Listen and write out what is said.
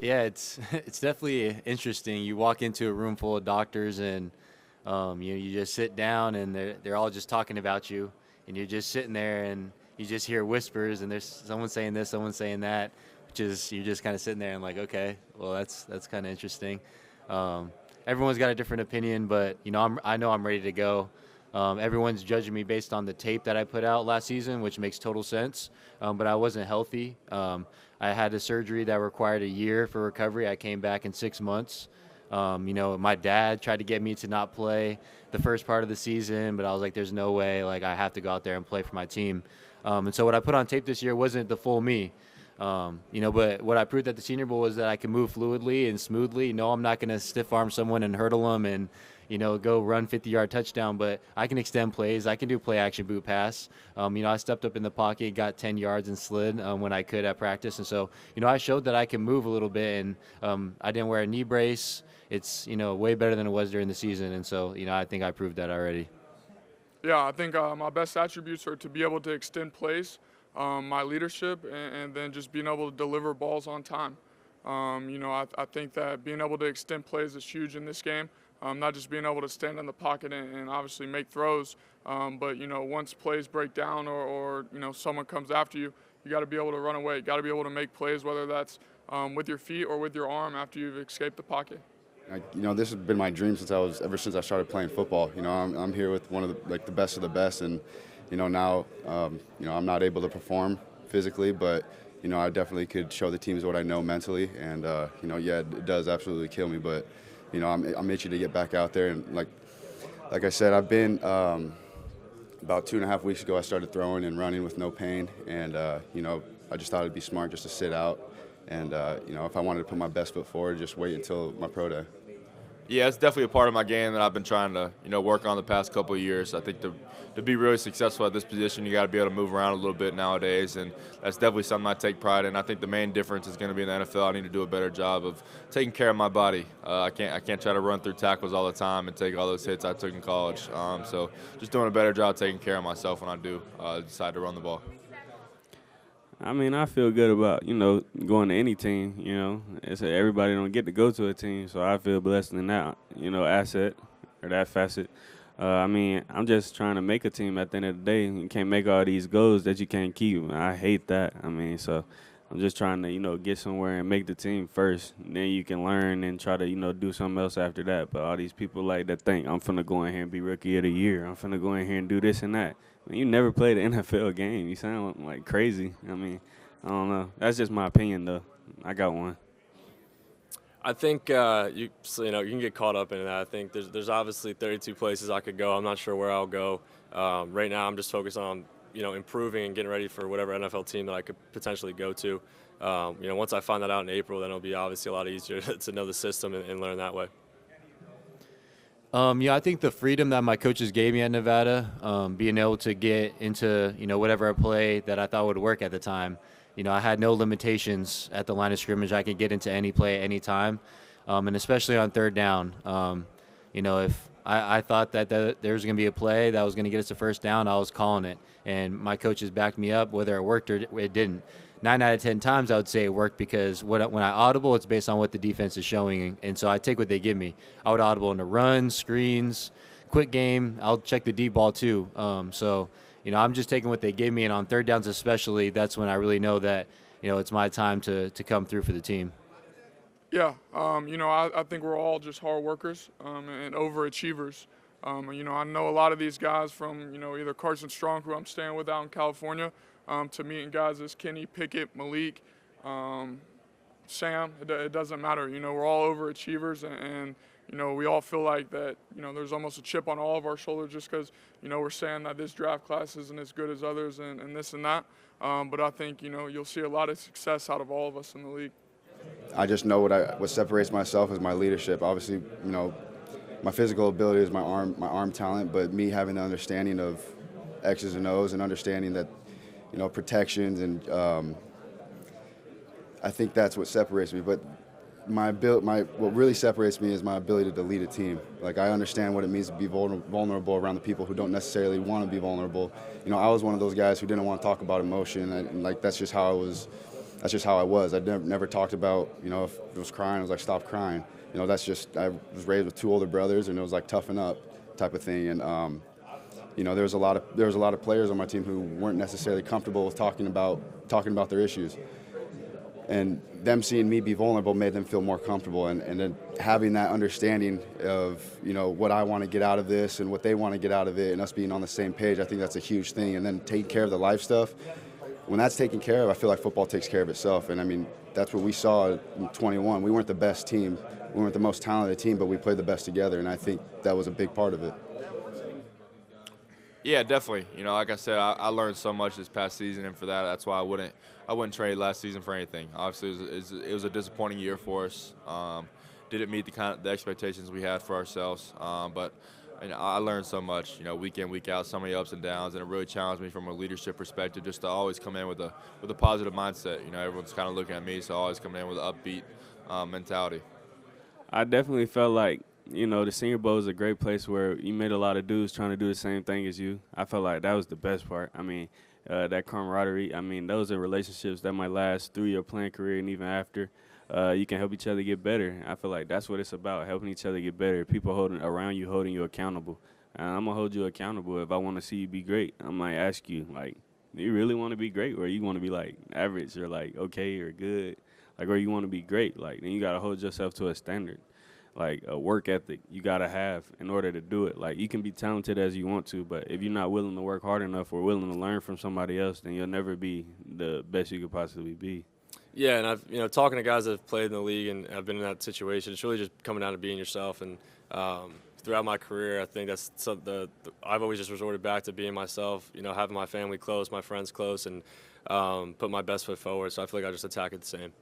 Yeah, it's it's definitely interesting. You walk into a room full of doctors, and you just sit down, and they're all just talking about you, and you're just sitting there, and you just hear whispers, and there's someone saying this, someone saying that, which is you're just kind of sitting there and like, okay, well that's kind of interesting. Um, Everyone's got a different opinion, but I know I'm ready to go. Everyone's judging me based on the tape that I put out last season, which makes total sense. But I wasn't healthy. I had a surgery that required a year for recovery. I came back in 6 months. My dad tried to get me to not play the first part of the season, but I was like, there's no way. Like, I have to go out there and play for my team. And so what I put on tape this year wasn't the full me. But what I proved at the Senior Bowl was that I can move fluidly and smoothly. No, I'm not going to stiff arm someone and hurdle them and go run 50-yard touchdown, but I can extend plays. I can do play action boot pass. I stepped up in the pocket, got 10 yards and slid when I could at practice. And so, I showed that I can move a little bit, and I didn't wear a knee brace. It's, way better than it was during the season. And so, I think I proved that already. Yeah, I think my best attributes are to be able to extend plays, my leadership, and then just being able to deliver balls on time. I think that being able to extend plays is huge in this game. Not just being able to stand in the pocket and obviously make throws, but once plays break down or someone comes after you, you got to be able to run away. You got to be able to make plays, whether that's with your feet or with your arm after you've escaped the pocket. This has been my dream ever since I started playing football. I'm here with one of the best of the best, and now I'm not able to perform physically, but I definitely could show the teams what I know mentally, and yeah, it does absolutely kill me, but I'm itchy to get back out there, and like I said, I've been about 2.5 weeks ago I started throwing and running with no pain, and I just thought it'd be smart just to sit out. And, if I wanted to put my best foot forward, just wait until my pro day. Yeah, it's definitely a part of my game that I've been trying to, work on the past couple of years. I think to be really successful at this position, you got to be able to move around a little bit nowadays, and that's definitely something I take pride in. I think the main difference is going to be in the NFL. I need to do a better job of taking care of my body. I can't try to run through tackles all the time and take all those hits I took in college. So just doing a better job taking care of myself when I do decide to run the ball. I mean, I feel good about, going to any team, everybody don't get to go to a team, so I feel blessed in that, asset or that facet. I'm just trying to make a team at the end of the day. You can't make all these goals that you can't keep. I hate that. So I'm just trying to, get somewhere and make the team first. Then you can learn and try to, do something else after that. But all these people that think, I'm finna go in here and be rookie of the year. I'm finna go in here and do this and that. You never played an NFL game. You sound like crazy. I don't know. That's just my opinion, though. I got one. I think you can get caught up in that. I think there's obviously 32 places I could go. I'm not sure where I'll go. Right now, I'm just focused on improving and getting ready for whatever NFL team that I could potentially go to. Once I find that out in April, then it'll be obviously a lot easier to know the system and learn that way. I think the freedom that my coaches gave me at Nevada, being able to get into, whatever I play that I thought would work at the time. I had no limitations at the line of scrimmage. I could get into any play at any time, and especially on third down. If I thought that there was going to be a play that was going to get us a first down, I was calling it. And my coaches backed me up, whether it worked or it didn't. 9 out of 10 times I would say it worked because when I audible, it's based on what the defense is showing. And so I take what they give me. I would audible into runs, screens, quick game. I'll check the deep ball too. I'm just taking what they gave me. And on third downs especially, that's when I really know that, it's my time to come through for the team. Yeah, I think we're all just hard workers and overachievers. I know a lot of these guys from, either Carson Strong, who I'm staying with out in California, to meeting guys as Kenny Pickett, Malik, Sam. It doesn't matter. We're all overachievers, and we all feel like that, there's almost a chip on all of our shoulders just because, we're saying that this draft class isn't as good as others and this and that. But I think, you'll see a lot of success out of all of us in the league. I just know what separates myself is my leadership. Obviously, my physical ability is my arm talent, but me having the understanding of X's and O's and understanding that, protections and I think that's what separates me. But what really separates me is my ability to lead a team. Like, I understand what it means to be vulnerable around the people who don't necessarily want to be vulnerable. I was one of those guys who didn't want to talk about emotion, and that's just how that's just how I was. I never talked about, you know, if it was crying, I was like, stop crying. You know, that's just, I was raised with 2 older brothers, and it was like toughen up type of thing. And you know, there was a lot of players on my team who weren't necessarily comfortable with talking about their issues. And them seeing me be vulnerable made them feel more comfortable. And then having that understanding of, you know, what I want to get out of this and what they want to get out of it, and us being on the same page, I think that's a huge thing. And then taking care of the life stuff. When that's taken care of, I feel like football takes care of itself. And I mean, that's what we saw in 21. We weren't the best team. We weren't the most talented team, but we played the best together. And I think that was a big part of it. Yeah, definitely. You know, like I said, I learned so much this past season, and for that, that's why I wouldn't trade last season for anything. Obviously, it was a disappointing year for us. Didn't meet the expectations we had for ourselves, but you know, I learned so much. You know, week in, week out, so many ups and downs, and it really challenged me from a leadership perspective, just to always come in with a positive mindset. You know, everyone's kind of looking at me, so always coming in with an upbeat mentality. I definitely felt like, you know, the Senior Bowl is a great place where you met a lot of dudes trying to do the same thing as you. I felt like that was the best part. I mean, that camaraderie, I mean, those are relationships that might last through your playing career and even after. You can help each other get better. I feel like that's what it's about, helping each other get better. People around you holding you accountable. And I'm going to hold you accountable. If I want to see you be great, I might ask you, like, do you really want to be great, or you want to be, like, average or, like, okay or good? Like, or you want to be great? Like, then you got to hold yourself to a standard. Like a work ethic you got to have in order to do it. Like, you can be talented as you want to, but if you're not willing to work hard enough or willing to learn from somebody else, then you'll never be the best you could possibly be. Yeah, and I've, you know, talking to guys that have played in the league and have been in that situation, it's really just coming down to being yourself. And throughout my career, I think that's I've always just resorted back to being myself, you know, having my family close, my friends close, and put my best foot forward. So I feel like I just attack it the same.